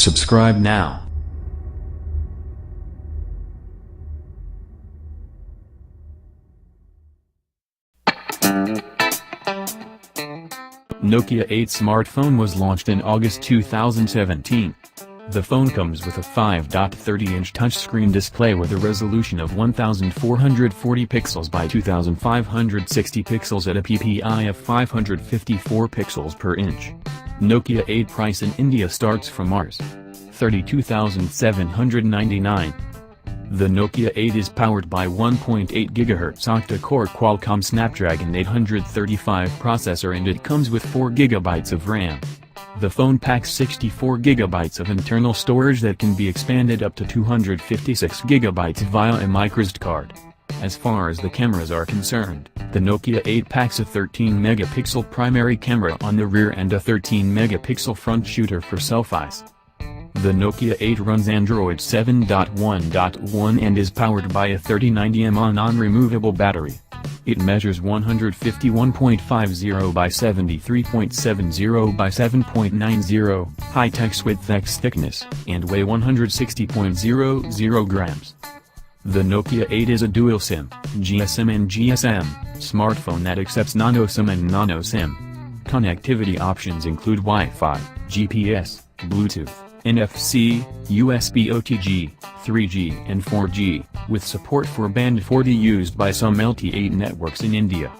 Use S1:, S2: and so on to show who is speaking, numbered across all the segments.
S1: Subscribe now. Nokia 8 smartphone was launched in August 2017. The phone comes with a 5.30-inch touchscreen display with a resolution of 1440 pixels by 2560 pixels at a PPI of 554 pixels per inch. Nokia 8 price in India starts from Rs. 32,799. The Nokia 8 is powered by 1.8 GHz octa-core Qualcomm Snapdragon 835 processor and it comes with 4 GB of RAM. The phone packs 64 GB of internal storage that can be expanded up to 256 GB via a microSD card. As far as the cameras are concerned, the Nokia 8 packs a 13-megapixel primary camera on the rear and a 13-megapixel front shooter for selfies. The Nokia 8 runs Android 7.1.1 and is powered by a 3090 mAh non-removable battery. It measures 151.50 by 73.70 by 7.90, high-text width x thickness, and weigh 160.00 grams. The Nokia 8 is a dual SIM, GSM and GSM, smartphone that accepts nano SIM and nano SIM. Connectivity options include Wi-Fi, GPS, Bluetooth, NFC, USB OTG, 3G and 4G, with support for band 40 used by some LTE networks in India.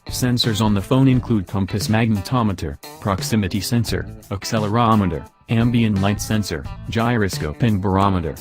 S1: Sensors on the phone include compass magnetometer, proximity sensor, accelerometer, ambient light sensor, gyroscope and barometer.